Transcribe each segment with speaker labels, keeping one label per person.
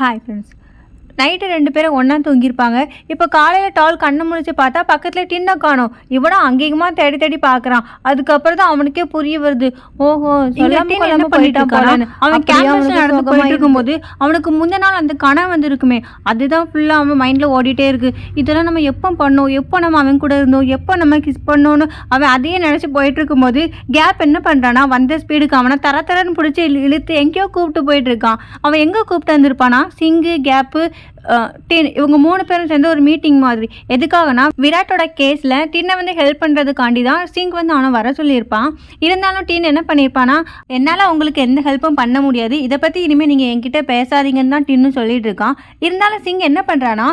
Speaker 1: Hi friends. Night 2 பேரும் ஒன்றா தூங்கியிருப்பாங்க. இப்போ காலையில் டால் கண்ணை முழிச்சு பார்த்தா பக்கத்தில் டின்னை காணோம். இவனும் அங்கேயுமா தேடி தேடி பார்க்குறான். அதுக்கப்புறம் தான் அவனுக்கே புரிய வருது, ஓஹோ சொல்லாம என்ன பண்ணிட்டான் போறான்னு. அவன் கேம்பஸில் நடந்து போயிட்டு இருக்கும்போது அவனுக்கு முந்தின நாள் அந்த கனவு வந்துருக்குமே, அதுதான் ஃபுல்லாக அவன் மைண்டில் ஓடிட்டே இருக்கு. இதெல்லாம் நம்ம எப்போ பண்ணோம், எப்போ நம்ம அவன் கூட இருந்தோம், எப்போ நம்ம கிஸ் பண்ணோன்னு அவன் அதையே நினச்சி போயிட்டு இருக்கும்போது கேப் என்ன பண்ணுறான்னா வந்த ஸ்பீடுக்கு அவனை தரன்னு பிடிச்சி இழுத்து எங்கேயோ கூப்பிட்டு போயிட்டு இருக்கான். அவன் எங்கே கூப்பிட்டு வந்திருப்பானா, சிங்கு, கேப்பு, டின் இவங்க 3 பேரும் சேர்ந்து ஒரு மீட்டிங் மாதிரி. எதுக்காகனா விராட்டோட கேஸில் டின்னை வந்து ஹெல்ப் பண்ணுறதுக்காண்டி தான் சிங் வந்து அவனை வர சொல்லியிருப்பான். இருந்தாலும் டின் என்ன பண்ணியிருப்பானா, என்னால் உங்களுக்கு எந்த ஹெல்ப்பும் பண்ண முடியாது, இதை பற்றி இனிமேல் நீங்கள் என்கிட்ட பேசாதீங்கன்னு தான் டின்னு சொல்லிட்டு இருக்கான். இருந்தாலும் சிங் என்ன பண்ணுறான்னா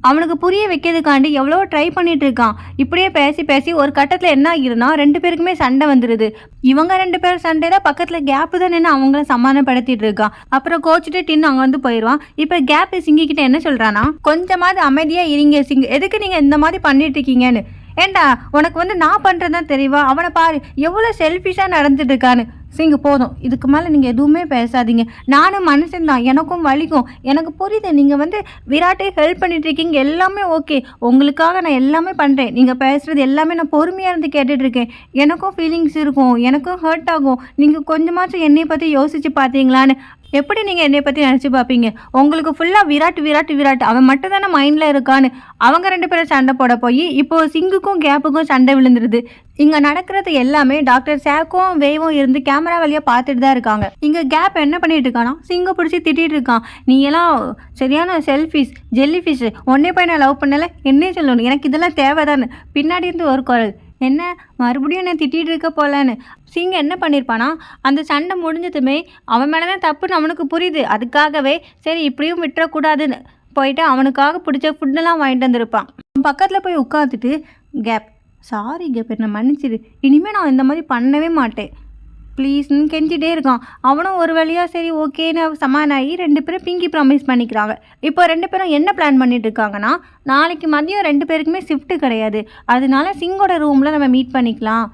Speaker 1: அவனுக்கு புரிய வைக்கிறதுக்காண்டி எவ்வளோ ட்ரை பண்ணிட்டு இருக்கான். இப்படியே பேசி பேசி ஒரு கட்டத்தில் என்ன ஆகிருந்தா 2 பேருக்குமே சண்டை வந்துடுது. இவங்க 2 பேர் சண்டையில் பக்கத்தில் கேப்பு தான் நின்று அவங்கள சமாதானப்படுத்திட்டு இருக்கான். அப்புறம் கோச்சிட்டு டின்னு அங்கே வந்து போயிடுவான். இப்போ கேப்பு சிங்கிக்கிட்ட என்ன சொல்கிறான்னா, கொஞ்சமாவது அமைதியாக இருங்க சிங், எதுக்கு நீங்கள் இந்த மாதிரி பண்ணிட்டு இருக்கீங்கன்னு. ஏண்டா உனக்கு வந்து நான் பண்ணுறதுதான் தெரியவா, அவனை பாரு எவ்வளோ செல்ஃபிஷாக நடந்துட்டு இருக்கான்னு. சிங்கு போதும், இதுக்கு மேலே நீங்கள் எதுவுமே பேசாதீங்க, நானும் மனுஷன்தான், எனக்கும் வலிக்கும், எனக்கு புரியுது, நீங்கள் வந்து விராட்டை ஹெல்ப் பண்ணிட்டு இருக்கீங்க, எல்லாமே ஓகே, உங்களுக்காக நான் எல்லாமே பண்ணுறேன், நீங்கள் பேசுகிறது எல்லாமே நான் பொறுமையாக இருந்து கேட்டுட்ருக்கேன், எனக்கும் ஃபீலிங்ஸ் இருக்கும், எனக்கும் ஹர்ட் ஆகும், நீங்கள் கொஞ்சமாச்சும் என்னை பற்றி யோசித்து பார்த்தீங்களான்னு. எப்படி நீங்கள் என்னை பற்றி நினச்சி பார்ப்பீங்க, உங்களுக்கு ஃபுல்லாக விராட் அவன் மட்டும் தானே மைண்டில் இருக்கான்னு. அவங்க 2 பேரும் சண்டை போட போய் இப்போது சிங்குக்கும் கேப்புக்கும் சண்டை விழுந்துருது. இங்கே நடக்கிறது எல்லாமே டாக்டர் சாக்கும் வேவும் இருந்து கேமரா வழியாக பார்த்துட்டு தான் இருக்காங்க. இங்கே கேப் என்ன பண்ணிட்டு இருக்கானா, சிங்கை பிடிச்சி திட்டிகிட்டு இருக்கான், நீ எல்லாம் சரியான செல்ஃபிஷ் ஜெல்லிஃபிஷ், ஒன்னே போய் நான் லவ் பண்ணலை, என்னே சொல்லணும், எனக்கு இதெல்லாம் தேவைதானு. பின்னாடி இருந்து ஒரு குரல், என்ன மறுபடியும் என்ன திட்டிகிட்டு இருக்க போலன்னு. சிங் என்ன பண்ணியிருப்பானா, அந்த சண்டை முடிஞ்சதுமே அவன் மேலே தான் தப்புன்னு அவனுக்கு புரியுது. அதுக்காகவே சரி இப்படியும் விட்டுறக்கூடாதுன்னு போயிட்டு அவனுக்காக பிடிச்ச ஃபுட்டெல்லாம் வாங்கிட்டு வந்திருப்பான். பக்கத்தில் போய் உட்காந்துட்டு, கேப் சாரி கேப், என்னை மன்னிச்சிடு, இனிமேல் நான் இந்த மாதிரி பண்ணவே மாட்டேன் ப்ளீஸ்ன்னு கெஞ்சிட்டே இருக்கான். அவனும் ஒரு வழியாக சரி ஓகேன்னு சமானாகி 2 பேரும் பிங்கி ப்ராமிஸ் பண்ணிக்கிறாங்க. இப்போ 2 பேரும் என்ன பிளான் பண்ணிட்டு இருக்காங்கன்னா, நாளைக்கு மதியம் 2 பேருக்குமே ஷிஃப்ட்டு கிடையாது, அதனால சிங்கோட ரூமில் நம்ம மீட் பண்ணிக்கலாம்,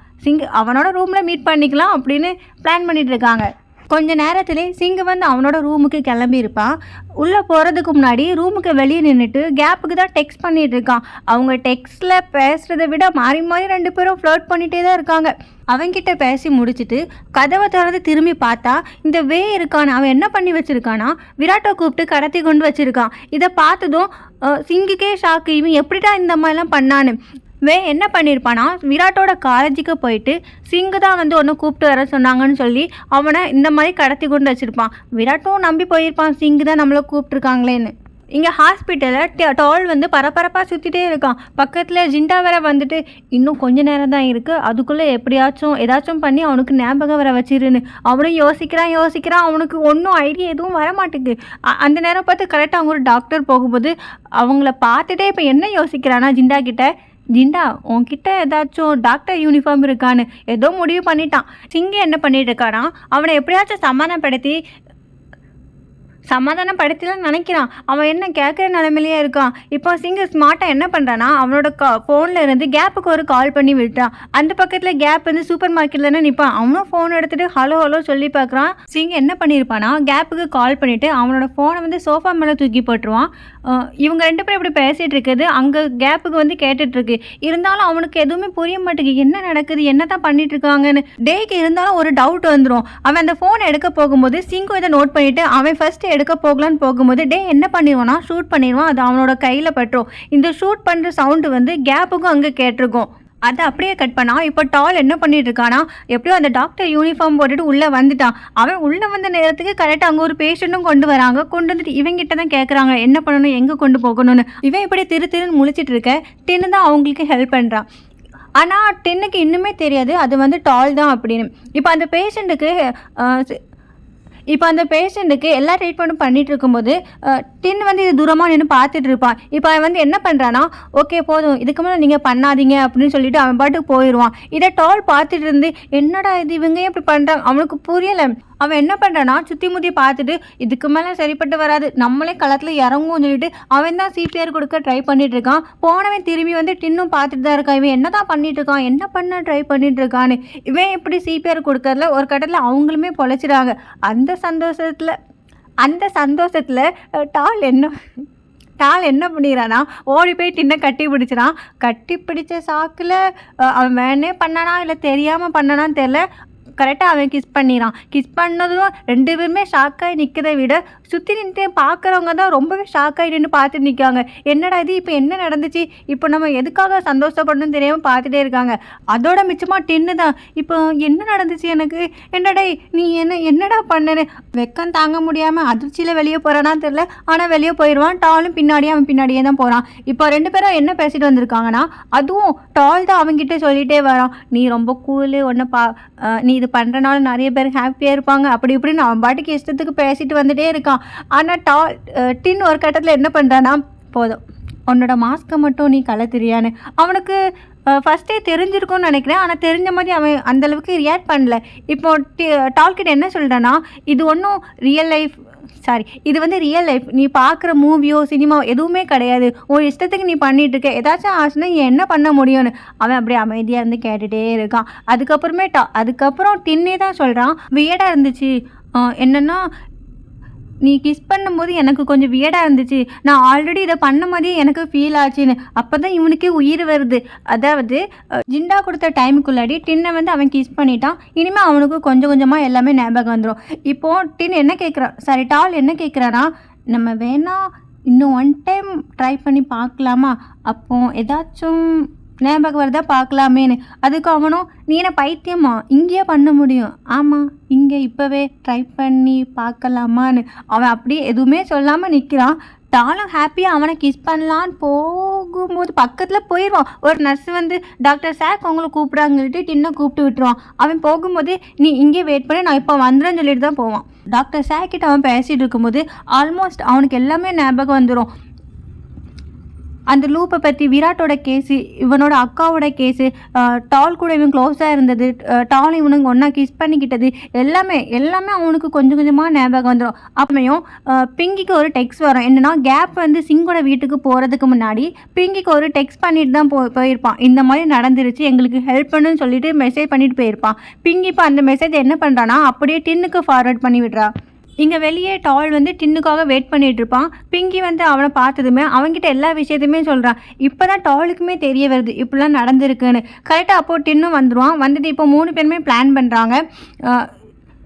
Speaker 1: அவனோட ரூமில் மீட் பண்ணிக்கலாம் அப்படின்னு பிளான் பண்ணிட்டு இருக்காங்க. கொஞ்ச நேரத்திலே சிங்கு வந்து அவனோட ரூமுக்கு கிளம்பி இருப்பான். உள்ளே போகிறதுக்கு முன்னாடி ரூமுக்கு வெளியே நின்றுட்டு கேப்புக்கு தான் டெக்ஸ்ட் பண்ணிட்டு இருக்கான். அவங்க டெக்ஸ்ட்டில் பேசுகிறத விட மாறி 2 பேரும் ஃப்ளர்ட் பண்ணிகிட்டே தான் இருக்காங்க. அவன்கிட்ட பேசி முடிச்சுட்டு கதவை திறந்து திரும்பி பார்த்தா இந்த வே இருக்கான். அவன் என்ன பண்ணி வச்சுருக்கானா, விராட்டை கூப்பிட்டு கடத்தி கொண்டு வச்சுருக்கான். இதை பார்த்ததும் சிங்குக்கே ஷாக்கு, இவன் எப்படிடா இந்த மாதிரிலாம் பண்ணான்னு. என்ன பண்ணியிருப்பானா, விராட்டோட காலேஜுக்கு போயிட்டு சிங்கு தான் வந்து ஒன்று கூப்பிட்டு வர சொன்னாங்கன்னு சொல்லி அவனை இந்த மாதிரி கடத்தி கொண்டு வச்சுருப்பான். விராட்டும் நம்பி போயிருப்பான், சிங்கு தான் நம்மளை கூப்பிட்ருக்காங்களேன்னு. இங்கே ஹாஸ்பிட்டலில் டால் வந்து பரபரப்பாக சுற்றிட்டே இருக்கான். பக்கத்தில் ஜிண்டா வேற வந்துட்டு, இன்னும் கொஞ்ச நேரம் தான் இருக்குது, அதுக்குள்ளே எப்படியாச்சும் ஏதாச்சும் பண்ணி அவனுக்கு ஞாபகம் வர வச்சிருன்னு. அவனும் யோசிக்கிறான், அவனுக்கு ஒன்றும் ஐடியா எதுவும் வர மாட்டேங்குது. அந்த நேரம் பார்த்து கரெக்டாக அவங்க ஒரு டாக்டர் போகும்போது அவங்கள பார்த்துட்டே இப்போ என்ன யோசிக்கிறானா ஜிண்டா கிட்ட, ஜிண்டா உன்கிட்ட ஏதாச்சும் டாக்டர் யூனிஃபார்ம் இருக்கான்னு ஏதோ முடிவு பண்ணிட்டான். சிங்கு என்ன பண்ணிட்டு இருக்கானா, அவனை எப்படியாச்சும் சமாதானப்படுத்தலாம் நினைக்கிறான். அவன் என்ன கேட்குற நிலைமையிலேயே இருக்கான். இப்போ சிங்கு ஸ்மார்ட்டாக என்ன பண்ணுறான்னா, அவனோட ஃபோனில் இருந்து கேப்புக்கு ஒரு கால் பண்ணி விட்டான். அந்த பக்கத்தில் கேப் வந்து சூப்பர் மார்க்கெட்டில் நிற்பான். அவனும் ஃபோன் எடுத்துகிட்டு ஹலோ சொல்லி பார்க்குறான். சிங்கு என்ன பண்ணியிருப்பானா, கேப்புக்கு கால் பண்ணிவிட்டு அவனோட ஃபோனை வந்து சோஃபா மேலே தூக்கி போட்டுருவான். இவங்க 2 பேரும் இப்படி பேசிகிட்டு இருக்குது, அங்கே கேப்புக்கு வந்து கேட்டுட்ருக்கு. இருந்தாலும் அவனுக்கு எதுவுமே புரிய மாட்டேங்குது, என்ன நடக்குது, என்ன தான் பண்ணிட்டு இருக்காங்கன்னு. டேக்கு இருந்தாலும் ஒரு டவுட் வந்துடும். அவன் அந்த ஃபோனை எடுக்க போகும்போது சிங்கு இதை நோட் பண்ணிவிட்டு அவன் ஃபஸ்ட்டு எடுக்க போகலான்னு போகும்போது என்ன பண்ணிடுவானா, ஷூட் பண்ணிடுவான். அது அவனோட கையில் பட்டுரும். இந்த ஷூட் பண்ணுற சவுண்டு வந்து கேப்புக்கும் அங்கே கேட்டிருக்கும். அதை அப்படியே கட் பண்ணா. இப்போ டால் என்ன பண்ணிட்டு இருக்கானா, எப்படியோ அந்த டாக்டர் யூனிஃபார்ம் போட்டுட்டு உள்ளே வந்துட்டான். அவன் உள்ளே வந்த நேரத்துக்கு கரெக்டாக அங்கே ஒரு பேஷண்ட்டும் கொண்டு வந்துட்டு இவங்கிட்ட தான் கேட்குறாங்க என்ன பண்ணணும், எங்கே கொண்டு போகணும்னு. இவன் இப்படி திருன்னு முழிச்சிட்டு இருக்க டின்னு தான் அவங்களுக்கு ஹெல்ப் பண்ணுறான். ஆனால் டின்னுக்கு இன்னுமே தெரியாது அது வந்து டால் தான் அப்படின்னு. இப்போ அந்த பேஷண்ட்டுக்கு எல்லா ட்ரீட்மெண்ட்டும் பண்ணிகிட்டு இருக்கும்போது டின் வந்து இது தூரமாக நின்று பார்த்துட்டு இருப்பான். இப்போ அவன் வந்து என்ன பண்ணுறான்னா, ஓகே போதும், இதுக்கு மேலே நீங்கள் பண்ணாதீங்க அப்படின்னு சொல்லிட்டு அவன் பாட்டுக்கு போயிடுவான். இதை டால் பார்த்துட்டு இருந்து என்னடா இது இவங்க இப்படி பண்ணுறாங்க, அவனுக்கு புரியலை. அவன் என்ன பண்ணுறான்னா, சுற்றி முற்றி பார்த்துட்டு இதுக்கு மேலே சரிப்பட்டு வராது, நம்மளே களத்தில் இறங்கும்னு சொல்லிட்டு அவன் தான் சிபிஆர் கொடுக்க ட்ரை பண்ணிட்டு இருக்கான். போனவன் திரும்பி வந்து டின்னும் பார்த்துட்டு தான் இருக்கான். இவன் என்ன தான் பண்ணிட்டு இருக்கான், என்ன பண்ண ட்ரை பண்ணிட்டு இருக்கான்னு. இவன் இப்படி சிபிஆர் கொடுக்கறதுல ஒரு கட்டத்தில் அவங்களுமே பொழைச்சிடாங்க. அந்த சந்தோஷத்தில் அந்த சந்தோஷத்தில் டால் என்ன பண்ணிடுறான்னா ஓடி போய் டின்னை கட்டி பிடிச்சிடான். கட்டி பிடிச்ச சாக்கில் அவன் வேணே பண்ணானா இல்லை தெரியாமல் பண்ணனான்னு தெரில, கரெக்டாக அவன் கிஸ் பண்ணிடான். கிஸ் பண்ணதும் 2 பேருமே ஷாக்காகி நிற்கிறத விட சுற்றி நின்று பார்க்குறவங்க தான் ரொம்பவே ஷாக்காகி நின்று பார்த்துட்டு நிற்காங்க. என்னடா இது, இப்போ என்ன நடந்துச்சு, இப்போ நம்ம எதுக்காக சந்தோஷப்படணும்னு தெரியாமல் பார்த்துட்டே இருக்காங்க. அதோட மிச்சமாக டின்னு தான் இப்போ என்ன நடந்துச்சு எனக்கு, என்னடா நீ என்னடா பண்ணனு, வெக்கம் தாங்க முடியாமல் அதிர்ச்சியில் வெளியே போகிறானான்னு தெரில, ஆனால் வெளியே போயிடுவான். டாலும் அவன் பின்னாடியே தான் போகிறான். இப்போ 2 பேரும் என்ன பேசிட்டு வந்திருக்காங்கன்னா, அதுவும் டால் தான் அவங்ககிட்ட சொல்லிகிட்டே வரான், நீ ரொம்ப கூலு, நீ இது பண்ணுறனால நிறைய பேர் ஹாப்பியாக இருப்பாங்க அப்படி இப்படின்னு அவன் பாட்டுக்கு இஷ்டத்துக்கு பேசிட்டு வந்துட்டே இருக்கான். ஆனால் டின் ஒரு கட்டத்தில் என்ன பண்ணுறான்னா, போதும் உன்னோட மாஸ்க்கை மட்டும் நீ கலத்துறியான்னு. அவனுக்கு ஃபஸ்ட்டே தெரிஞ்சிருக்கும்னு நினைக்கிறேன், ஆனால் தெரிஞ்ச மாதிரி அவன் அந்தளவுக்கு ரியாக்ட் பண்ணல. இப்போ டால்கிட்ட என்ன சொல்கிறான்னா, இது ஒன்றும் இது வந்து ரியல் லைஃப், நீ பார்க்குற மூவியோ சினிமாவோ எதுவுமே கிடையாது, உன் இஷ்டத்துக்கு நீ பண்ணிகிட்டு இருக்க, ஏதாச்சும் ஆச்சுன்னா நீ என்ன பண்ண முடியும்னு. அவன் அப்படியே அமைதியாக இருந்து கேட்டுகிட்டே இருக்கான். அதுக்கப்புறம் டின்னே தான் சொல்கிறான், வியடாக இருந்துச்சு, என்னென்னா நீ கிஸ் பண்ணும்போது எனக்கு கொஞ்சம் வியடாக இருந்துச்சு, நான் ஆல்ரெடி இதை பண்ண மாதிரியே எனக்கு ஃபீல் ஆச்சுன்னு. அப்போ தான் இவனுக்கே உயிர் வருது. அதாவது ஜிண்டா கொடுத்த டைமுக்குள்ளாடி டின்னை வந்து அவன் கிஸ் பண்ணிட்டான். இனிமேல் அவனுக்கு கொஞ்சம் கொஞ்சமாக எல்லாமே ஞாபகம் வந்துடும். இப்போது டின் என்ன கேட்குறான், டால் என்ன கேட்குறான்னா, நம்ம வேணா இன்னும் 1 டைம் ட்ரை பண்ணி பார்க்கலாமா, அப்போ ஏதாச்சும் ஞாபகம் வருதா பார்க்கலாமேன்னு. அதுக்கு அவனும், நீ என்ன பைத்தியமா, இங்கேயே பண்ண முடியும், ஆமாம் இங்கே இப்போவே ட்ரை பண்ணி பார்க்கலாமான்னு. அவன் அப்படியே எதுவுமே சொல்லாமல் நிற்கிறான். டாலும் ஹாப்பியாக அவனை கிஸ் பண்ணலான்னு போகும்போது பக்கத்தில் போயிடுவான். ஒரு நர்ஸ் வந்து, டாக்டர் சாக் உங்களை கூப்பிட்றாங்கள்ட்டு டின்னை கூப்பிட்டு விட்டுருவான். அவன் போகும்போது, நீ இங்கே வெயிட் பண்ணி, நான் இப்போ வந்துடுறேன்னு சொல்லிட்டு தான் போவான். டாக்டர் சாக்கிட்ட அவன் பேசிகிட்டு இருக்கும்போது ஆல்மோஸ்ட் அவனுக்கு எல்லாமே ஞாபகம் வந்துடும். அந்த லூப்பை பற்றி, விராட்டோட கேஸு, இவனோட அக்காவோட கேஸு, டால் கூட இவன் க்ளோஸாக இருந்தது, டால் இவனுங்க ஒன்றா கிஸ் பண்ணிக்கிட்டது, எல்லாமே அவனுக்கு கொஞ்சம் கொஞ்சமாக ஞாபகம் வந்துடும். அப்பமையும் பிங்கிக்கு ஒரு டெக்ஸ்ட் வரும். என்னென்னா, கேப் வந்து சிங்கோட வீட்டுக்கு போகிறதுக்கு முன்னாடி பிங்கிக்கு ஒரு டெக்ஸ்ட் பண்ணிட்டு தான் போயிருப்பான். இந்த மாதிரி நடந்துருச்சு, எங்களுக்கு ஹெல்ப் பண்ணுன்னு சொல்லிட்டு மெசேஜ் பண்ணிட்டு போயிருப்பான். பிங்கி இப்போ அந்த மெசேஜ் என்ன பண்ணுறான்னா, அப்படியே டின்னுக்கு ஃபார்வர்ட் பண்ணி விடுறா. இங்கே வெளியே டால் வந்து டின்னுக்காக வெயிட் பண்ணிகிட்டு இருப்பான். பிங்கி வந்து அவனை பார்த்ததுமே அவன்கிட்ட எல்லா விஷயத்தையுமே சொல்கிறான். இப்போ தான் டாலுக்குமே தெரிய வருது இப்படிலாம் நடந்திருக்குன்னு. கரெக்டாக அப்போது டின்னும் வந்துடுவான். வந்துட்டு இப்போ 3 பேருமே பிளான் பண்ணுறாங்க.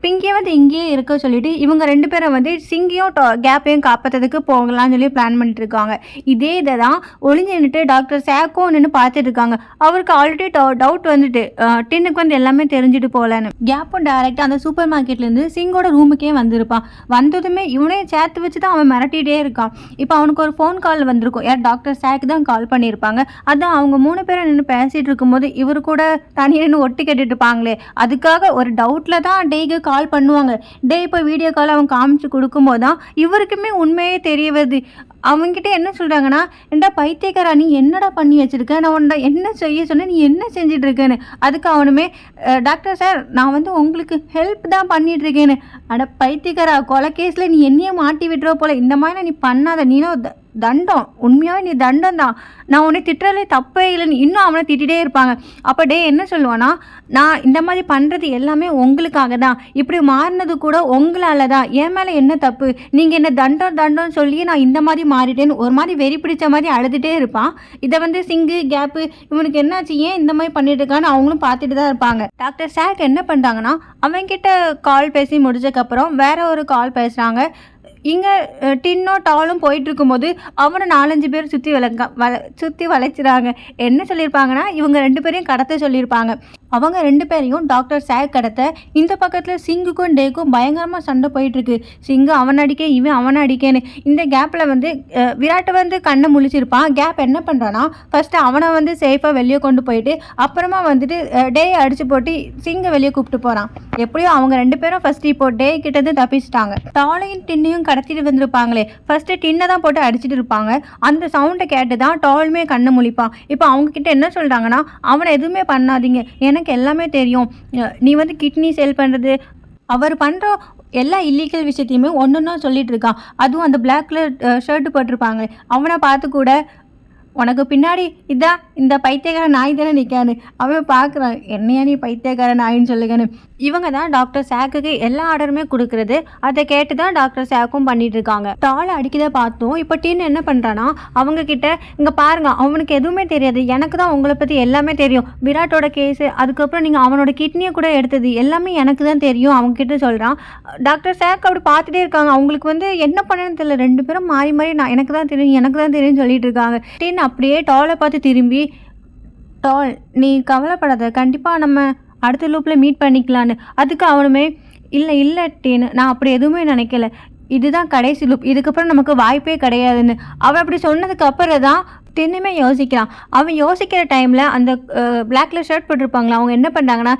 Speaker 1: பிங்கியை வந்து இங்கேயே இருக்க சொல்லிவிட்டு இவங்க 2 பேரும் வந்து சிங்கியும் கேப்பையும் காப்பாற்றுறதுக்கு போகலான்னு சொல்லி பிளான் பண்ணிட்டு இருக்காங்க. இதை தான் ஒளிஞ்சு நின்றுட்டு டாக்டர் சேக்கும் நின்று பார்த்துட்டு இருக்காங்க. அவருக்கு ஆல்ரெடி டவுட் வந்துட்டு டின்னுக்கு வந்து எல்லாமே தெரிஞ்சுட்டு போகலன்னு. கேப்பும் டைரெக்டாக அந்த சூப்பர் மார்க்கெட்லேருந்து சிங்கோட ரூமுக்கே வந்திருப்பான். வந்ததுமே இவனையும் சேர்த்து வச்சு தான் அவன் மிரட்டிகிட்டே இருக்கான். இப்போ அவனுக்கு ஒரு ஃபோன் கால் வந்திருக்கும். யார் டாக்டர் சேக் தான் கால் பண்ணியிருப்பாங்க. அதான் அவங்க 3 பேரும் நின்று பேசிகிட்டு இருக்கும்போது இவர் கூட தனியாக நின்று ஒட்டி கேட்டுட்டு இருப்பாங்களே, அதுக்காக ஒரு டவுட்டில் தான் டேக்கு கால் பண்ணுவாங்க. இப்போ வீடியோ கால் அவன் காமிச்சு கொடுக்கும்போது தான் இவருக்குமே உண்மையே தெரிய வருது. அவங்ககிட்ட என்ன சொல்கிறாங்கன்னா, ஏண்டா பைத்தியக்காரா, நீ என்னடா பண்ணி வச்சுருக்க, நான் உன்னை என்ன செய்ய சொன்னேன், நீ என்ன செஞ்சிட்டு இருக்கேன்னு. அதுக்கு அவனுமே, டாக்டர் சார் நான் வந்து உங்களுக்கு ஹெல்ப் தான் பண்ணிகிட்ருக்கேன்னு. அட பைத்தியக்காரா, கொலை கேஸில் நீ என்னையே மாட்டி விட்டுற போல, இந்த மாதிரி நீ பண்ணாத, நீனும் தண்டம், உண்மையாகவே நீ தண்டம் தான், நான் உன்னை திட்டுறதுலே தப்பே இல்லைன்னு இன்னும் அவனை திட்டிகிட்டே இருப்பாங்க. அப்போ என்ன சொல்லுவான்னா, நான் இந்த மாதிரி பண்ணுறது எல்லாமே உங்களுக்காக தான், இப்படி மாறினது கூட உங்களால் தான், என் மேலே என்ன தப்பு, நீங்கள் என்ன தண்டம் சொல்லி நான் இந்த மாதிரி மாறிட்டேன்னு ஒரு மாதிரி வெறி பிடிச்ச மாதிரி அழுதுகிட்டே இருப்பான். இதை வந்து சிங்கு கேப்பு இவனுக்கு என்னாச்சு, ஏன் இந்த மாதிரி பண்ணிட்டு இருக்கான்னு அவங்களும் பார்த்துட்டு தான் இருப்பாங்க. டாக்டர் சாக் என்ன பண்ணுறாங்கன்னா, அவன்கிட்ட கால் பேசி முடிச்சதுக்கப்புறம் வேற ஒரு கால் பேசுகிறாங்க. இங்கே டின்னோ டாலும் போயிட்டு இருக்கும்போது அவனை 4-5 பேர் சுற்றி வளைச்சிறாங்க. என்ன சொல்லியிருப்பாங்கன்னா, இவங்க 2 பேரையும் கடத்த சொல்லியிருப்பாங்க. அவங்க 2 பேரையும் டாக்டர் சாக் கடத்த. இந்த பக்கத்தில் சிங்குக்கும் டேக்கும் பயங்கரமாக சண்டை போயிட்டுருக்கு. சிங்கு அவன் அடிக்க, இவன் அவனை அடிக்கேன்னு. இந்த கேப்பில் வந்து விராட்டை வந்து கண்ணை முழிச்சிருப்பான். கேப் என்ன பண்ணுறான்னா, ஃபஸ்ட்டு அவனை வந்து சேஃபாக வெளியே கொண்டு போயிட்டு அப்புறமா வந்துட்டு டே அடித்து போட்டு சிங்கை வெளியே கூப்பிட்டு போகிறான். எப்படியோ அவங்க 2 பேரும் ஃபஸ்ட்டு இப்போ டே கிட்டேருந்து தப்பிச்சிட்டாங்க. டாலையும் டின்னையும் கடத்திட்டு வந்திருப்பாங்களே, ஃபஸ்ட்டு டின்னை தான் போட்டு அடிச்சுட்டு இருப்பாங்க. அந்த சவுண்டை கேட்டு தான் டாலுமே கண்ணை முழிப்பான். இப்போ அவங்கக்கிட்ட என்ன சொல்கிறாங்கன்னா, அவனை எதுவுமே பண்ணாதீங்க, எனக்கு எல்லாமே தெரியும், நீ வந்து கிட்னி சேல் பண்ணுறது, அவர் பண்ணுற எல்லா இல்லீகல் விஷயத்தையுமே ஒன்றுன்னா சொல்லிட்டு இருக்கான். அதுவும் அந்த பிளாக் கலர் ஷர்ட்டு போட்டிருப்பாங்களே அவனை பார்த்து கூட உனக்கு பின்னாடி இதான் இந்த பைத்தியக்கார நாய் தானே நிற்கான்னு அவன் பார்க்குறான். என்னையா நீ பைத்தியக்கார நாயின்னு சொல்லுங்கன்னு. இவங்க தான் டாக்டர் சாக்குக்கு எல்லா ஆர்டருமே கொடுக்குறது. அதை கேட்டு தான் டாக்டர் சாக்கும் பண்ணிட்டு இருக்காங்க. டால் அடிக்கதை பார்த்தோம். இப்போ டீன் என்ன பண்ணுறான்னா அவங்க கிட்ட இங்கே பாருங்க, அவனுக்கு எதுவுமே தெரியாது, எனக்கு தான் உங்களை பற்றி எல்லாமே தெரியும். விராட்டோட கேஸு, அதுக்கப்புறம் நீங்கள் அவனோட கிட்னியை கூட எடுத்தது எல்லாமே எனக்கு தான் தெரியும் அவங்க கிட்ட சொல்கிறான். டாக்டர் சாக் அப்படி பார்த்துட்டே இருக்காங்க. அவங்களுக்கு வந்து என்ன பண்ணணும்னு தெரியல. ரெண்டு பேரும் மாறி மாறி நான் எனக்கு தான் தெரியும்னு சொல்லிட்டு இருக்காங்க. டீன் அப்படியே டாலை பார்த்து திரும்பி, டால் நீ கவலைப்படாத, கண்டிப்பாக நம்ம அடுத்த லூப்பில் மீட் பண்ணிக்கலான்னு. அதுக்கு அவனுமே இல்லை டீன்னு நான் அப்படி எதுவுமே நினைக்கல, இதுதான் கடைசி லூப், இதுக்கப்புறம் நமக்கு வாய்ப்பே கிடையாதுன்னு. அவன் அப்படி சொன்னதுக்கு அப்புறம் தான் டென்னுமே யோசிக்கிறான். அவன் யோசிக்கிற டைமில் அந்த பிளாக் கலர் ஷர்ட் போட்டிருப்பாங்களா, அவங்க என்ன பண்ணுறாங்கன்னா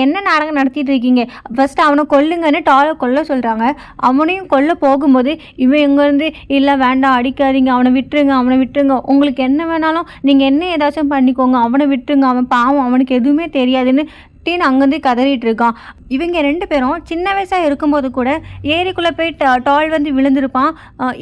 Speaker 1: என்ன நாடகம் நடத்திட்டு இருக்கீங்க, ஃபஸ்ட்டு அவனை கொல்லுங்கன்னு டாலை கொல்ல சொல்கிறாங்க. அவனையும் கொல்ல போகும்போது இவன் இங்கேருந்து இல்லை வேண்டாம் அடிக்காதீங்க, அவனை விட்டுருங்க, உங்களுக்கு என்ன வேணாலும் நீங்கள் என்ன ஏதாச்சும் பண்ணிக்கோங்க, அவனை விட்டுருங்க, அவன் பாவம், அவனுக்கு எதுவுமே தெரியாதுன்னு டீன் அங்கேருந்து கதறிட்டு இருக்கான். இவங்க ரெண்டு பேரும் சின்ன வயசாக இருக்கும்போது கூட ஏரிக்குள்ளே போய் டால் வந்து விழுந்திருப்பான்.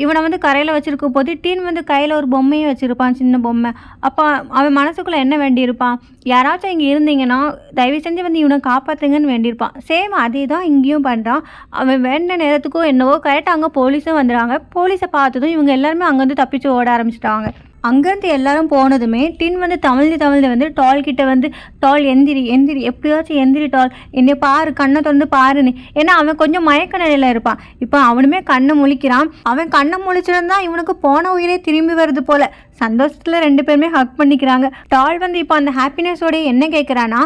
Speaker 1: இவனை வந்து கரையில் வச்சுருக்கும் போது டீன் வந்து கையில் ஒரு பொம்மையை வச்சுருப்பான், சின்ன பொம்மை. அப்போ அவன் மனசுக்குள்ளே என்ன வேண்டியிருப்பான், யாராச்சும் இங்கே இருந்தீங்கன்னா தயவு செஞ்சு வந்து இவனை காப்பாற்றுங்கன்னு வேண்டியிருப்பான். சேம் அதே தான் இங்கேயும் பண்ணுறான். அவன் வேண்ட நேரத்துக்கும் என்னவோ கரெக்டாக அங்கே போலீஸும் வந்துடுறாங்க. போலீஸை பார்த்ததும் இவங்க எல்லாருமே அங்கேருந்து தப்பிச்சு ஓட ஆரம்பிச்சிட்டாங்க. அங்கேருந்து எல்லாரும் போனதுமே டின் வந்து தவழ்ந்து வந்து டால் கிட்ட வந்து, டால் எந்திரி எப்படியாச்சும் எந்திரி டால், என்னை பாரு, கண்ணை திறந்து பாருன்னு. ஏன்னா அவன் கொஞ்சம் மயக்க நிலையில் இருப்பான். இப்போ அவனுமே கண்ணை முழிக்கிறான். அவன் கண்ணை முழிச்சிருந்தா இவனுக்கு போன உயிரே திரும்பி வருது போல. சந்தோஷத்தில் ரெண்டு பேருமே ஹக் பண்ணிக்கிறாங்க. டால் வந்து இப்போ அந்த ஹாப்பினஸோடைய என்ன கேட்குறான்னா,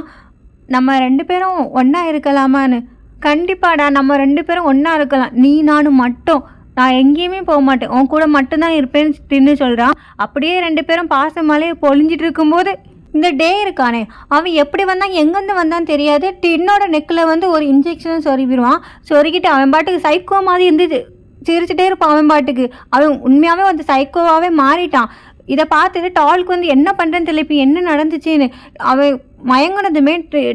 Speaker 1: நம்ம ரெண்டு பேரும் ஒன்றா இருக்கலாமான்னு. கண்டிப்பாடா, நம்ம ரெண்டு பேரும் ஒன்றா இருக்கலாம், நீ நானும் மட்டும், நான் எங்கேயுமே போக மாட்டேன், உன் கூட மட்டும்தான் இருப்பேன்னு தின்னு சொல்கிறான். அப்படியே ரெண்டு பேரும் பாசமாலே பொழிஞ்சிட்டு இருக்கும்போது இந்த டே இருக்கானே, அவன் எப்படி வந்தான் எங்கேருந்து வந்தான்னு தெரியாது. டின்னோட நெக்கில் வந்து ஒரு இன்ஜெக்ஷன் சொருவிடுவான். சொருகிட்டு அவன் பாட்டுக்கு சைக்கோ மாதிரி இருந்துச்சு, சிரிச்சுட்டே இருப்பான் அவன் பாட்டுக்கு. அவன் உண்மையாகவே வந்து சைக்கோவாகவே மாறிட்டான். இதை பார்த்துட்டு டாலுக்கு வந்து என்ன பண்ணுறேன்னு தெரியல, இப்போ என்ன நடந்துச்சுன்னு. அவன் மயங்கினதுமே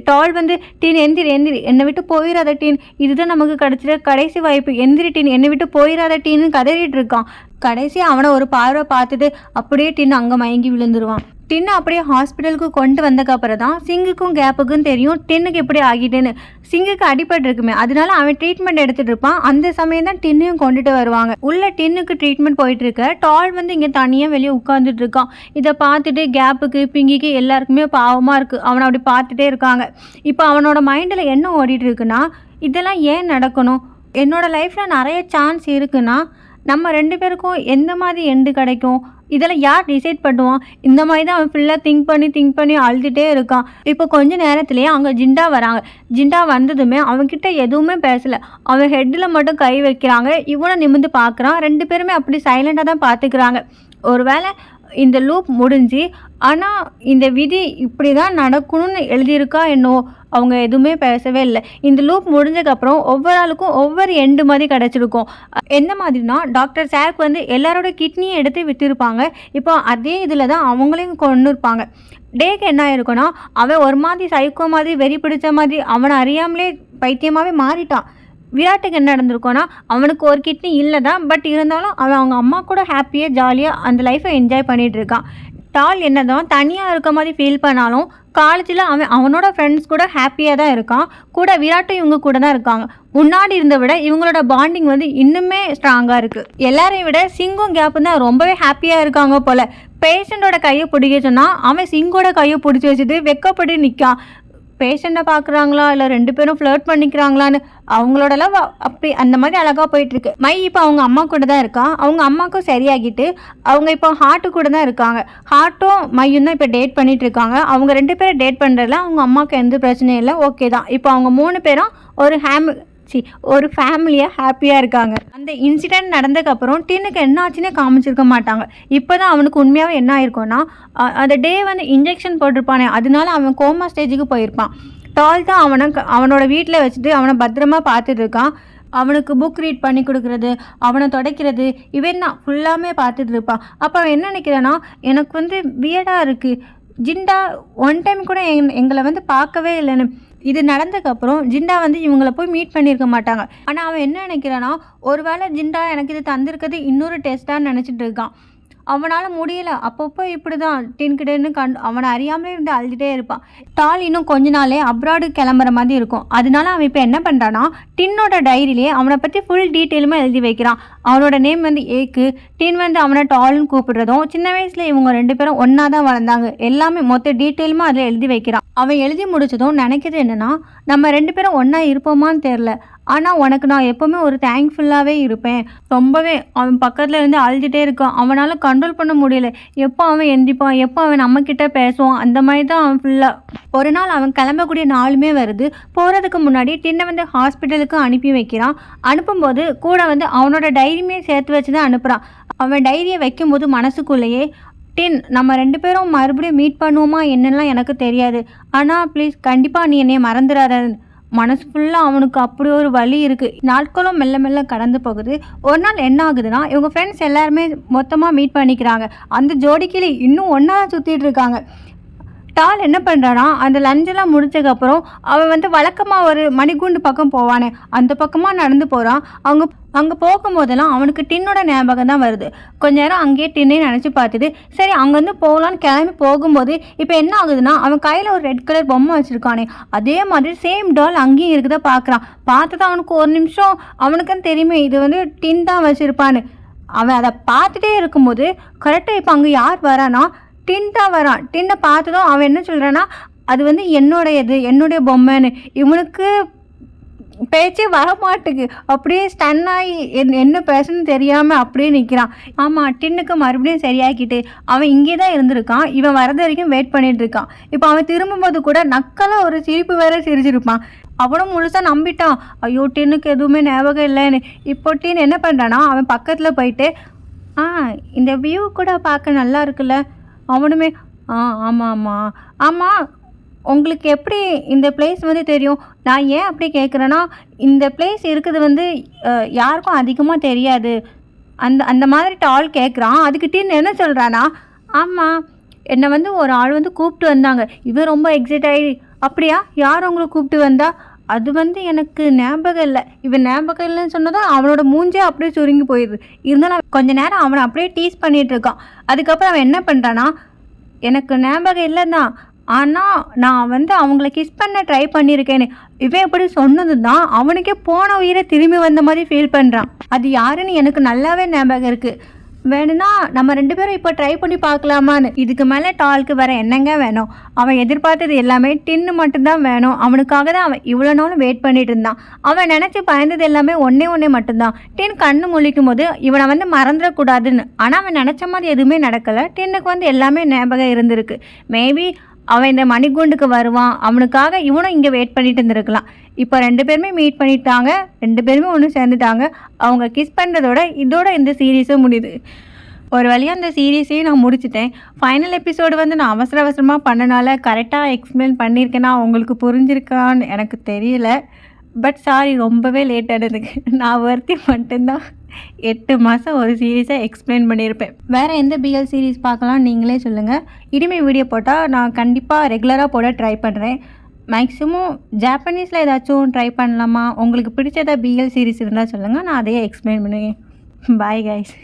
Speaker 1: டால் வந்து, டீன் எந்திரி என்னை விட்டு போயிடாத டீன், இதுதான் நமக்கு கிடச்சிட கடைசி வாய்ப்பு, எந்திரி டீன் என்னை விட்டு போயிடாத டீன்னு கதறிட்டு இருக்கான். கடைசியாக அவனை ஒரு பார்வை பார்த்துட்டு அப்படியே டின் அங்கே மயங்கி விழுந்துருவான். டின்னு அப்படியே ஹாஸ்பிட்டலுக்கு கொண்டு வந்தக்கப்புறம் தான் சிங்குக்கும் கேப்புக்கும் தெரியும் டின்னுக்கு எப்படி ஆகிட்டேன்னு. சிங்குக்கு அடிபட்டு இருக்குமே, அதனால அவன் ட்ரீட்மெண்ட் எடுத்துகிட்டு இருப்பான். அந்த சமயம் தான் டின்னையும் கொண்டுட்டு வருவாங்க. உள்ள டின்னுக்கு ட்ரீட்மெண்ட் போயிட்டு இருக்க டால் வந்து இங்கே தனியாக வெளியே உட்காந்துட்டு இருக்கான். இதை பார்த்துட்டு கேப்புக்கு பிங்கிக்கு எல்லாருக்குமே பாவமாக இருக்குது. அவனை அப்படி பார்த்துட்டே இருக்காங்க. இப்போ அவனோட மைண்டில் என்ன ஓடிட்டு இருக்குன்னா, இதெல்லாம் ஏன் நடக்கணும், என்னோட லைஃப்பில் நிறைய சான்ஸ் இருக்குன்னா நம்ம ரெண்டு பேருக்கும் எந்த மாதிரி எண்டு கிடைக்கும், இதெல்லாம் யார் டிசைட் பண்ணுவான், இந்த மாதிரி தான் அவன் ஃபுல்லாக திங்க் பண்ணி அழுதுகிட்டே இருக்கான். இப்போ கொஞ்ச நேரத்துலேயே அங்கே ஜிண்டா வராங்க. ஜிண்டா வந்ததுமே அவன்கிட்ட எதுவுமே பேசலை, அவன் ஹெட்டில் மட்டும் கை வைக்கிறாங்க. இவனை நிமிர்ந்து பார்க்குறான். ரெண்டு பேருமே அப்படி சைலண்டாக தான் பார்த்துக்கிறாங்க. ஒருவேளை இந்த லூப் முடிஞ்சு, ஆனால் இந்த விதி இப்படி தான் நடக்கணும்னு எழுதியிருக்கா என்னோ, அவங்க எதுவுமே பேசவே இல்லை. இந்த லூப் முடிஞ்சதுக்கப்புறம் ஒவ்வொரு ஆளுக்கும் ஒவ்வொரு எண்டு மாதிரி கிடச்சிருக்கும். எந்த மாதிரினா, டாக்டர் சாக் வந்து எல்லாரோட கிட்னியை எடுத்து விற்றுருப்பாங்க. இப்போ அதே இதில் தான் அவங்களையும் கொண்டு இருப்பாங்க. டேக்கு என்ன ஆயிருக்குன்னா, அவன் ஒரு மாதிரி சைக்கோ மாதிரி வெறி பிடிச்ச மாதிரி அவனை அறியாமலே பைத்தியமாகவே மாறிட்டான். விராட்டுக்கு என்ன நடந்திருக்கோன்னா, அவனுக்கு ஒரு கிட்னி இல்லை தான், பட் இருந்தாலும் அவன் அவங்க அம்மா கூட ஹாப்பியாக ஜாலியாக அந்த லைஃப்பை என்ஜாய் பண்ணிகிட்டு இருக்கான். டால் என்ன தான் தனியாக இருக்க மாதிரி ஃபீல் பண்ணாலும் காலேஜில் அவனோட ஃப்ரெண்ட்ஸ் கூட ஹாப்பியாக தான் இருக்கான். கூட விராட்டும் இவங்க கூட தான் இருக்காங்க. முன்னாடி இருந்த விட இவங்களோட பாண்டிங் வந்து இன்னுமே ஸ்ட்ராங்காக இருக்குது. எல்லாரையும் விட சிங்கும் கேப்பும் தான் ரொம்பவே ஹாப்பியாக இருக்காங்க போல். பேஷண்ட்டோட கையை பிடிக்க சொன்னால் அவன் சிங்கோட கையை பிடிச்சி வச்சுட்டு வெக்கப்பட்டு நிற்கான். பேஷண்ட்டை பார்க்குறாங்களா இல்லை ரெண்டு பேரும் ஃப்ளர்ட் பண்ணிக்கிறாங்களான்னு அவங்களோட லவ் அப்படி அந்த மாதிரி அழகாக போயிட்டுருக்கு. மை இப்போ அவங்க அம்மா கூட தான் இருக்கா. அவங்க அம்மாவுக்கும் சரியாகிட்டு அவங்க இப்போ ஹார்ட்டு கூட தான் இருக்காங்க. ஹார்ட்டும் மையும் தான் இப்போ டேட் பண்ணிகிட்டு இருக்காங்க. அவங்க ரெண்டு பேரும் டேட் பண்ணுறதுல அவங்க அம்மாவுக்கு எந்த பிரச்சனையும் இல்லை, ஓகே தான். இப்போ அவங்க மூணு பேரும் ஒரு ஃபேமிலியாக ஹாப்பியாக இருக்காங்க. அந்த இன்சிடெண்ட் நடந்ததுக்கப்புறம் டின்னுக்கு என்ன ஆச்சுன்னே காமிச்சிருக்க மாட்டாங்க. இப்போ தான் அவனுக்கு உண்மையாகவே என்ன ஆயிருக்கும்னா, அந்த டே வந்து இன்ஜெக்ஷன் போட்டிருப்பானே, அதனால அவன் கோமா ஸ்டேஜுக்கு போயிருப்பான். டால் தான் அவனோட வீட்டில் வச்சுட்டு அவனை பத்திரமா பார்த்துட்டு இருக்கான். அவனுக்கு புக் ரீட் பண்ணி கொடுக்குறது, அவனை துடைக்கிறது, இவன் தான் ஃபுல்லாமே பார்த்துட்டு இருப்பான். அப்போ அவன் என்ன நினைக்கிறான்னா, எனக்கு வந்து வியர்டாக இருக்குது, ஜிண்டா ஒன் டைம் கூட எங்களை வந்து பார்க்கவே இல்லைன்னு. இது நடந்ததுக்கப்புறம் ஜிண்டா வந்து இவங்கள போய் மீட் பண்ணியிருக்க மாட்டாங்க. ஆனால் அவன் என்ன நினைக்கிறான்னா, ஒருவேளை ஜிண்டா எனக்கு இது தந்திருக்கிறது இன்னொரு டெஸ்ட்டான்னு நினச்சிட்டு இருக்கான். அவனால் முடியல. அப்பப்போ இப்படி தான் டின்கிட்டேன்னு அவனை அறியாமலே இருந்து அழுதுகிட்டே இருப்பான். டால் இன்னும் கொஞ்ச நாளே அப்ராடு கிளம்புற மாதிரி இருக்கும். அதனால அவன் இப்போ என்ன பண்ணுறான்னா, டின்னோட டைரியிலே அவனை பற்றி ஃபுல் டீட்டெயிலுமே எழுதி வைக்கிறான். அவனோட நேம் வந்து ஏக்கு, டின் வந்து அவனை டால்னு கூப்பிடுறதும், சின்ன வயசில் இவங்க 2 பேரும் ஒன்றா தான் வளர்ந்தாங்க, எல்லாமே மொத்த டீட்டெயிலுமே அதில் எழுதி வைக்கிறான். அவன் எழுதி முடிச்சதும் நினைக்கிறது என்னென்னா, நம்ம 2 பேரும் ஒன்றா இருப்போமான்னு தெரில, ஆனால் உனக்கு நான் எப்போவுமே ஒரு தேங்க்ஃபுல்லாகவே இருப்பேன். ரொம்பவே அவன் பக்கத்தில் இருந்து அழுதுகிட்டே இருக்கான். அவனால் கண்ட்ரோல் பண்ண முடியல. எப்போ அவன் எந்திப்பான், எப்போ அவன் நம்மக்கிட்ட பேசுவான், அந்த மாதிரி தான் அவன் ஃபுல்லாக. ஒரு நாள் அவன் கிளம்பக்கூடிய நாளுமே வருது. போகிறதுக்கு முன்னாடி டின்னை வந்து ஹாஸ்பிட்டலுக்கு அனுப்பி வைக்கிறான். அனுப்பும்போது கூட வந்து அவனோட டைரியுமே சேர்த்து வச்சு தான் அனுப்புகிறான். அவன் டைரியை வைக்கும்போது மனசுக்குள்ளேயே, டின் நம்ம 2 பேரும் மறுபடியும் மீட் பண்ணுவோமா என்னெல்லாம் எனக்கு தெரியாது, ஆனால் ப்ளீஸ் கண்டிப்பாக நீ என்னைய மறந்துடாத. மனசு ஃபுல்லாக அவனுக்கு அப்படி ஒரு வலி இருக்குது. நாட்களும் மெல்ல மெல்ல கடந்து போகுது. ஒரு நாள் என்ன ஆகுதுன்னா, இவங்க ஃப்ரெண்ட்ஸ் எல்லாருமே மொத்தமாக மீட் பண்ணிக்கிறாங்க. அந்த ஜோடிக்கிளி இன்னும் ஒன்றா சுற்றிட்டு இருக்காங்க. டால் என்ன பண்ணுறான்னா, அந்த லஞ்செல்லாம் முடிச்சதுக்கப்புறம் அவன் வந்து வழக்கமாக ஒரு மணிக்கூண்டு பக்கம் போவானே, அந்த பக்கமாக நடந்து போகிறான். அங்கே போகும்போதெல்லாம் அவனுக்கு டின்னோட ஞாபகம் தான் வருது. கொஞ்ச நேரம் அங்கேயே டின்னே நினச்சி பார்த்துட்டு சரி அங்கேருந்து போகலான்னு கிளம்பி போகும்போது இப்போ என்ன ஆகுதுன்னா, அவன் கையில் ஒரு ரெட் கலர் பொம்மை வச்சுருக்கானே, அதே மாதிரி சேம் டால் அங்கேயும் இருக்குதா பார்க்குறான். பார்த்து தான் அவனுக்கு ஒரு நிமிஷம் அவனுக்குன்னு தெரியுமே இது வந்து டின் தான் வச்சுருப்பான்னு. அவன் அதை பார்த்துட்டே இருக்கும்போது கரெக்டாக இப்போ அங்கே யார் வரானா, டின் தான் வரான். டின்னை பார்த்ததும் அவன் என்ன சொல்கிறான்னா, அது வந்து என்னுடைய பொம்மைன்னு. இவனுக்கு பேச்சே வரமாட்டுக்கு. அப்படியே ஸ்டன் ஆகி என்ன பேசணும்னு தெரியாமல் அப்படியே நிற்கிறான். ஆமாம், டின்னுக்கு மறுபடியும் சரியாக்கிட்டு அவன் இங்கே தான் இருந்திருக்கான். இவன் வரது வரைக்கும் வெயிட் பண்ணிட்டு இருக்கான். இப்போ அவன் திரும்பும்போது கூட நக்கலாக ஒரு சிரிப்பு வேற சிரிச்சிருப்பான். அவனும் முழுசாக நம்பிட்டான். ஐயோ டின்னுக்கு எதுவுமே ஞாபகம் இல்லைன்னு. இப்போ டின் என்ன பண்ணுறான்னா, அவன் பக்கத்தில் போயிட்டு இந்த வியூ கூட பார்க்க நல்லா இருக்குல்ல. அவனுமே ஆமாம் ஆமாம் ஆமாம், உங்களுக்கு எப்படி இந்த பிளேஸ் வந்து தெரியும்? நான் ஏன் அப்படி கேட்குறேன்னா, இந்த பிளேஸ் இருக்குது வந்து யாருக்கும் அதிகமாக தெரியாது. அந்த மாதிரி டால் கேட்குறான். அதுக்கு டின் என்ன சொல்கிறானா, ஆமாம் என்னை வந்து ஒரு ஆள் வந்து கூப்பிட்டு வந்தாங்க. இவன் ரொம்ப எக்ஸைட் ஆகி, அப்படியா யார் உங்களை கூப்பிட்டு வந்தா? அது வந்து எனக்கு ஞாபகம் இல்லை. இவன் ஞாபகம் இல்லைன்னு சொன்னதான் அவனோட மூஞ்சே அப்படியே சுருங்கி போயிடுது. இருந்தாலும் கொஞ்ச நேரம் அவனை அப்படியே டீஸ் பண்ணிகிட்டு இருக்கான். அதுக்கப்புறம் அவன் என்ன பண்ணுறான்னா, எனக்கு ஞாபகம் இல்லைன்னா, ஆனால் நான் வந்து அவங்கள கிஸ் பண்ண ட்ரை பண்ணியிருக்கேன்னு. இவன் எப்படி சொன்னது தான் அவனுக்கே போன உயிரை திரும்பி வந்த மாதிரி ஃபீல் பண்ணுறான். அது யாருன்னு எனக்கு நல்லாவே ஞாபகம் இருக்குது. வேணும்னா நம்ம 2 பேரும் இப்போ ட்ரை பண்ணி பார்க்கலாமான்னு. இதுக்கு மேலே டாலுக்கு வேறு என்னங்க வேணும்? அவன் எதிர்பார்த்தது எல்லாமே டின்னு மட்டும்தான் வேணும். அவனுக்காக தான் அவன் இவ்வளோ நாளும் வெயிட் பண்ணிட்டு இருந்தான். அவன் நினச்சி பயந்தது எல்லாமே ஒன்றே மட்டும்தான். டின் கண்ணு முழிக்கும் போது இவனை வந்து மறந்துடக்கூடாதுன்னு. ஆனால் அவன் நினச்ச மாதிரி எதுவுமே நடக்கலை. டின்னுக்கு வந்து எல்லாமே ஞாபகம் இருந்திருக்கு. மேபி அவன் இந்த மணிக்கூண்டுக்கு வருவான், அவனுக்காக இவனும் இங்கே வெயிட் பண்ணிட்டு இருந்திருக்கலாம். இப்போ 2 பேருமே மீட் பண்ணிட்டாங்க. 2 பேருமே ஒன்று சேர்ந்துட்டாங்க. அவங்க கிஸ் பண்ணுறதோட இதோட இந்த சீரீஸும் முடியுது. ஒரு வழியாக அந்த சீரீஸையும் நான் முடிச்சிட்டேன். ஃபைனல் எபிசோடு வந்து நான் அவசரமாக பண்ணனால கரெக்டாக எக்ஸ்பிளைன் பண்ணியிருக்கேன்னா உங்களுக்கு புரிஞ்சிருக்கான்னு எனக்கு தெரியல. பட் சாரி, ரொம்பவே லேட் ஆனதுக்கு. நான் ஒருத்தி மட்டும்தான் 8 மாதம் ஒரு சீரீஸை எக்ஸ்பிளைன் பண்ணியிருப்பேன். வேறு எந்த பிஎல் சீரீஸ் பார்க்கலாம் நீங்களே சொல்லுங்கள். இனிமேல் வீடியோ போட்டால் நான் கண்டிப்பாக ரெகுலராக போட ட்ரை பண்ணுறேன். மேக்ஸிமம் ஜாப்பனீஸில் ஏதாச்சும் ட்ரை பண்ணலாமா? உங்களுக்கு பிடிச்சதா பிஎல் சீரீஸ் இருந்தால் சொல்லுங்கள், நான் அதையே எக்ஸ்பிளைன் பண்ணுவேன். Bye guys.